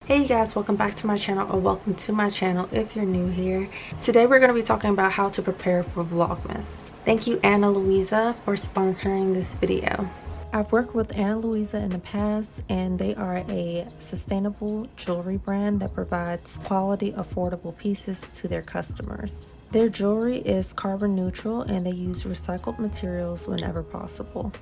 Hey you guys, welcome back to my channel, or welcome to my channel if you're new here. Today we're going to be talking about how to prepare for Vlogmas. Thank you Ana Luisa for sponsoring this video. I've worked with Ana Luisa in the past, and they are a sustainable jewelry brand that provides quality, affordable pieces to their customers. Their jewelry is carbon neutral and they use recycled materials whenever possible.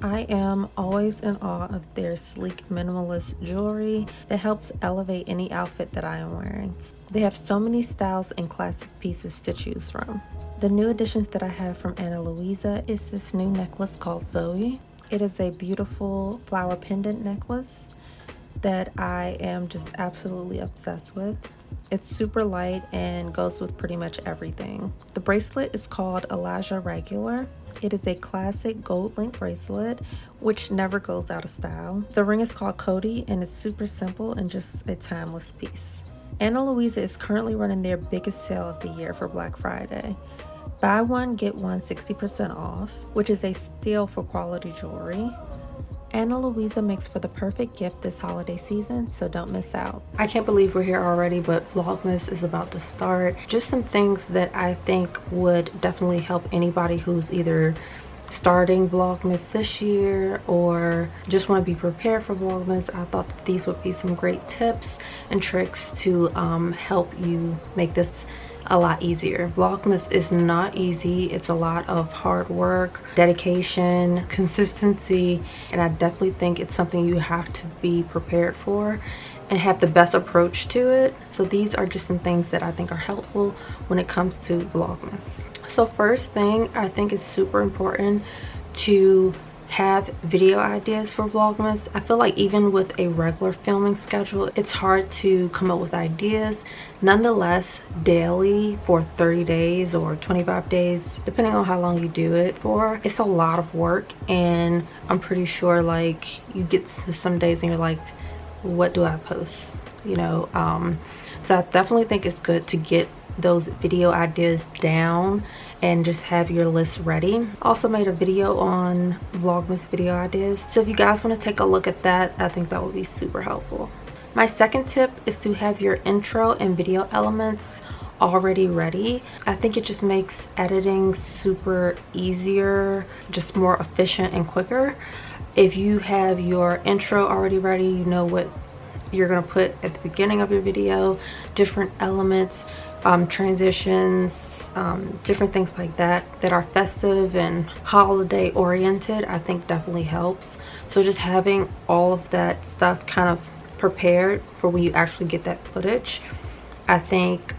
I am always in awe of their sleek minimalist jewelry that helps elevate any outfit that I am wearing. They have so many styles and classic pieces to choose from. The new additions that I have from Ana Luisa is this new necklace called Zoe. It is a beautiful flower pendant necklace that I am just absolutely obsessed with. It's super light and goes with pretty much everything. The bracelet is called Elijah Regular. It is a classic gold link bracelet which never goes out of style. The ring is called Cody and it's super simple and just a timeless piece. Ana Luisa is currently running their biggest sale of the year for Black Friday. Buy one, get one 60% off, which is a steal for quality jewelry. Ana Luisa makes for the perfect gift this holiday season, so don't miss out. I can't believe we're here already, but Vlogmas is about to start. Just some things that I think would definitely help anybody who's either starting Vlogmas this year or just want to be prepared for Vlogmas. I thought that these would be some great tips and tricks to help you make this a lot easier. Vlogmas is not easy. It's a lot of hard work, dedication, consistency, and I definitely think it's something you have to be prepared for and have the best approach to it. So these are just some things that I think are helpful when it comes to Vlogmas. So first thing, I think it's super important to have video ideas for Vlogmas. I feel like even with a regular filming schedule, it's hard to come up with ideas. Nonetheless, daily for 30 days or 25 days, depending on how long you do it for, it's a lot of work, and I'm pretty sure like you get to some days and you're like, what do I post? You know, so I definitely think it's good to get those video ideas down and just have your list ready. Also made a video on Vlogmas video ideas, so if you guys want to take a look at that, I think that would be super helpful. My second tip is to have your intro and video elements already ready. I think it just makes editing super easier, just more efficient and quicker. If you have your intro already ready, you know what you're gonna put at the beginning of your video, different elements, transitions, different things like that that are festive and holiday oriented, I think definitely helps. So just having all of that stuff kind of prepared for when you actually get that footage, I think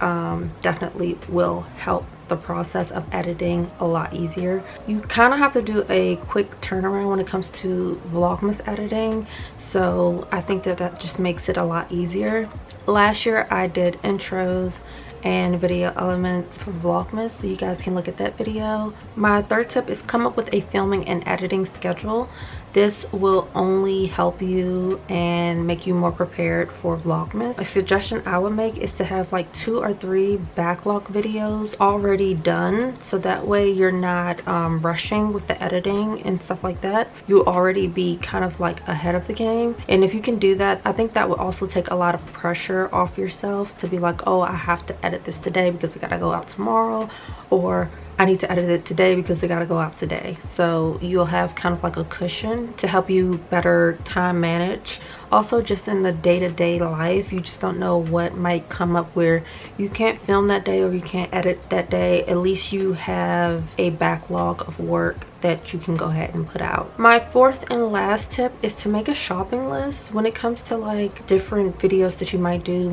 definitely will help the process of editing a lot easier. You kind of have to do a quick turnaround when it comes to Vlogmas editing, so I think that that just makes it a lot easier. Last year I did intros and video elements for Vlogmas, so you guys can look at that video. My third tip is come up with a filming and editing schedule. This will only help you and make you more prepared for Vlogmas. A suggestion I would make is to have like 2 or 3 backlog videos already done, so that way you're not rushing with the editing and stuff like that. You'll already be kind of like ahead of the game, and if you can do that, I think that would also take a lot of pressure off yourself to be like, oh, I have to edit this today because I gotta go out tomorrow, or I need to edit it today because they gotta go out today. So you'll have kind of like a cushion to help you better time manage. Also, just in the day-to-day life, you just don't know what might come up where you can't film that day or you can't edit that day. At least you have a backlog of work that you can go ahead and put out. My fourth and last tip is to make a shopping list when it comes to like different videos that you might do.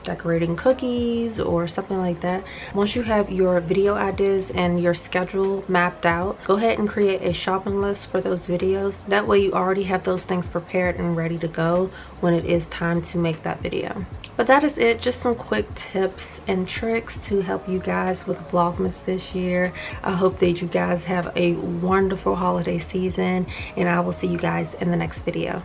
Decorating cookies or something like that. Once you have your video ideas and your schedule mapped out, go ahead and create a shopping list for those videos. That way you already have those things prepared and ready to go when it is time to make that video. But that is it, just some quick tips and tricks to help you guys with Vlogmas this year. I hope that you guys have a wonderful holiday season, and I will see you guys in the next video.